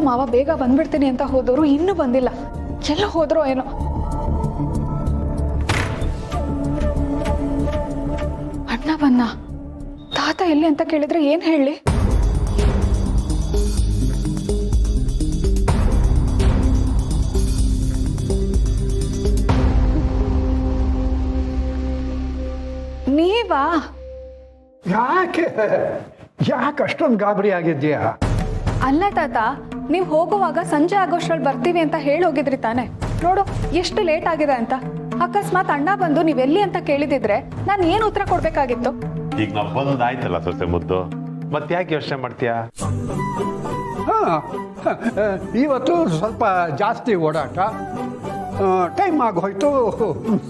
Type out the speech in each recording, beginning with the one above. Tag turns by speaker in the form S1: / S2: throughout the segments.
S1: ಮಾವ ಬೇಗ ಬಂದ್ಬಿಡ್ತೀನಿ ಅಂತ ಹೋದವರು ಇನ್ನೂ ಬಂದಿಲ್ಲ. ಎಲ್ಲ ಹೋದ್ರೋ ಏನೋ. ಅಣ್ಣ ಬನ್ನ. ತಾತ ಎಲ್ಲಿ ಅಂತ ಕೇಳಿದ್ರೆ ಏನ್ ಹೇಳಿ? ನೀವಾ?
S2: ಯಾಕೆ ಅಷ್ಟೊಂದು ಗಾಬರಿ ಆಗಿದ್ಯಾ?
S1: ಅಲ್ಲ ತಾತ, ನೀವು ಹೋಗುವಾಗ ಸಂಜೆ ಆಗೋಷ್ಟ್ರಲ್ಲಿ ಬರ್ತೀವಿ ಅಂತ ಹೇಳಿ ಹೋಗಿದ್ರಿ ತಾನೆ. ನೋಡು ಎಷ್ಟು ಲೇಟ್ ಆಗಿದೆ ಅಂತ. ಅಕಸ್ಮಾತ್ ಅಣ್ಣ ಬಂದು ನೀವೆಲ್ಲಿ ಅಂತ ಕೇಳಿದಿದ್ರೆ ನಾನು ಏನು ಉತ್ತರ ಕೊಡ್ಬೇಕಾಗಿತ್ತು?
S3: ಈಗ ನಾವು ಬಂದಾಯ್ತಲ್ಲ ಸೊಸೆ ಮುದ್ದು, ಮತ್ತೆ ಯಾಕೆ ಯೋಚನೆ ಮಾಡ್ತೀಯಾ?
S2: ಇವತ್ತು ಸ್ವಲ್ಪ ಜಾಸ್ತಿ ಓಡಾಟ, ಟೈಮ್ ಆಗೋಯ್ತು,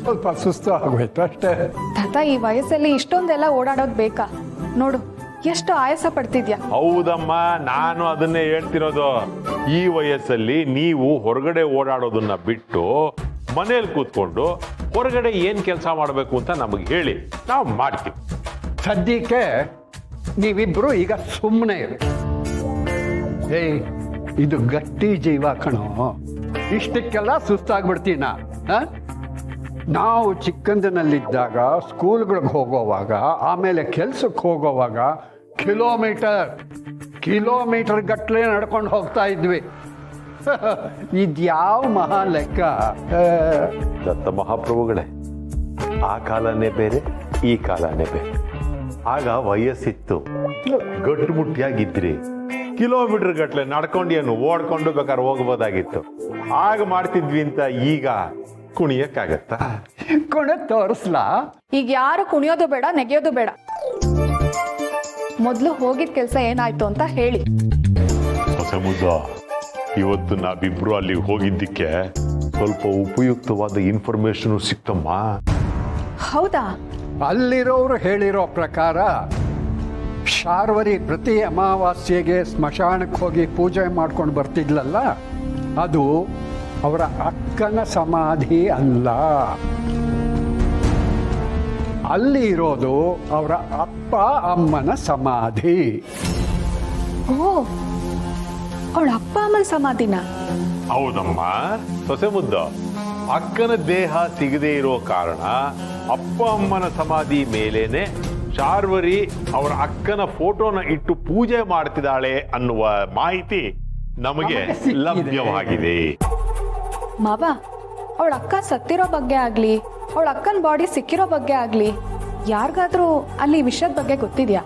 S2: ಸ್ವಲ್ಪ ಸುಸ್ತು ಆಗೋಯ್ತು ಅಷ್ಟೇ.
S1: ತಾತ, ಈ ವಯಸ್ಸಲ್ಲಿ ಇಷ್ಟೊಂದೆಲ್ಲ ಓಡಾಡೋದು ಬೇಕಾ? ನೋಡು ಎಷ್ಟು ಆಯಾಸ ಪಡ್ತಿದ್ಯಾ.
S3: ಹೌದಮ್ಮ, ನಾನು ಅದನ್ನೇ ಹೇಳ್ತಿರೋದು. ಈ ವಯಸ್ಸಲ್ಲಿ ನೀವು ಹೊರಗಡೆ ಓಡಾಡೋದನ್ನ ಬಿಟ್ಟು ಮನೇಲಿ ಕೂತ್ಕೊಂಡು ಹೊರಗಡೆ ಏನ್ ಕೆಲಸ ಮಾಡಬೇಕು ಅಂತ ನಮಗೆ ಹೇಳಿ, ನಾವು ಮಾಡ್ತೀವಿ.
S2: ಸದ್ಯಕ್ಕೆ ನೀವಿಬ್ರು ಈಗ ಸುಮ್ಮನೆ ಇರಿ. ಏಯ್, ಇದು ಗಟ್ಟಿ ಜೀವ ಕಣೋ, ಇಷ್ಟಕ್ಕೆಲ್ಲ ಸುಸ್ತಾಗ್ಬಿಡ್ತೀನ. ನಾವು ಚಿಕ್ಕಂದಿನಲ್ಲಿದ್ದಾಗ ಸ್ಕೂಲ್ಗಳಿಗೆ ಹೋಗೋವಾಗ, ಆಮೇಲೆ ಕೆಲ್ಸಕ್ಕೆ ಹೋಗೋವಾಗ ಕಿಲೋಮೀಟರ್ ಗಟ್ಟಲೆ ನಡ್ಕೊಂಡು ಹೋಗ್ತಾ ಇದ್ವಿ. ಇದ್ಯಾವ ಮಹಾ ಲೆಕ್ಕ?
S3: ದತ್ತ ಮಹಾಪ್ರಭುಗಳೇ, ಆ ಕಾಲನೇ ಬೇರೆ, ಈ ಕಾಲನೇ ಬೇರೆ. ಆಗ ವಯಸ್ಸಿತ್ತು, ಗಟ್ಟುಮುಟ್ಟಿಯಾಗಿದ್ರಿ, ಕಿಲೋಮೀಟರ್ ಗಟ್ಟಲೆ ನಡ್ಕೊಂಡು ಏನು ಓಡ್ಕೊಂಡು ಬೇಕಾದ್ರೆ ಹೋಗ್ಬೋದಾಗಿತ್ತು. ಆಗ ಮಾಡ್ತಿದ್ವಿ ಅಂತ ಈಗ ಕುಣಿಯಕ್ಕಾಗತ್ತಾ?
S2: ತೋರಿಸ್ಲಾ?
S1: ಈಗ ಯಾರು ಕುಣಿಯೋದು ಬೇಡ, ನೆಗೆಯೋದು ಬೇಡ. ಮೊದಲು ಹೋಗಿದ ಕೆಲಸ ಏನಾಯ್ತು ಅಂತ ಹೇಳಿ.
S3: ಹೊಸ ಮುದ್ದ, ಇವತ್ತು ನಾವಿಬ್ರು ಅಲ್ಲಿ ಹೋಗಿದ್ದಕ್ಕೆ ಸ್ವಲ್ಪ ಉಪಯುಕ್ತವಾದ ಇನ್ಫಾರ್ಮೇಶನ್ ಸಿಕ್ತಮ್ಮ.
S1: ಹೌದಾ?
S2: ಅಲ್ಲಿರೋರು ಹೇಳಿರೋ ಪ್ರಕಾರ ಶಾರ್ವರಿ ಪ್ರತಿ ಅಮಾವಾಸ್ಯೆಗೆ ಸ್ಮಶಾನಕ್ಕೆ ಹೋಗಿ ಪೂಜೆ ಮಾಡ್ಕೊಂಡು ಬರ್ತಿದ್ಲಲ್ಲ, ಅದು ಅವರ ಅಕ್ಕನ ಸಮಾಧಿ ಅಲ್ಲ. ಅಲ್ಲಿ ಇರೋದು ಅವರ ಅಪ್ಪ ಅಮ್ಮನ ಸಮಾಧಿ.
S1: ಓ, ಅವಳ ಅಪ್ಪ ಅಮ್ಮನ ಸಮಾಧಿನ?
S3: ಹೌದಮ್ಮ ಸೊಸೆ ಮುದ್ದ, ಅಕ್ಕನ ದೇಹ ಸಿಗದೆ ಇರೋ ಕಾರಣ ಅಪ್ಪ ಅಮ್ಮನ ಸಮಾಧಿ ಮೇಲೇನೆ ಶಾರ್ವರಿ ಅವರ ಅಕ್ಕನ ಫೋಟೋನ ಇಟ್ಟು ಪೂಜೆ ಮಾಡ್ತಿದ್ದಾಳೆ ಅನ್ನುವ ಮಾಹಿತಿ ನಮಗೆ ಲಭ್ಯವಾಗಿದೆ.
S1: ಮಾವ, ಅವಳ ಅಕ್ಕ ಸತ್ತಿರೋ ಬಗ್ಗೆ ಆಗ್ಲಿ, ಅವಳ ಅಕ್ಕನ ಬಾಡಿ ಸಿಕ್ಕಿರೋ ಬಗ್ಗೆ ಆಗ್ಲಿ, ಯಾರಿಗಾದ್ರೂ ಅಲ್ಲಿ ವಿಷಯದ ಬಗ್ಗೆ ಗೊತ್ತಿದ್ಯಾ?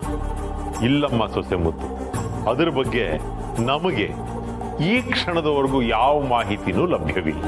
S3: ಇಲ್ಲಮ್ಮ ಸೊಸೆ ಮುದ್ದು, ಅದ್ರ ಬಗ್ಗೆ ನಮಗೆ ಈ ಕ್ಷಣದವರೆಗೂ ಯಾವ ಮಾಹಿತಿನೂ ಲಭ್ಯವಿಲ್ಲ.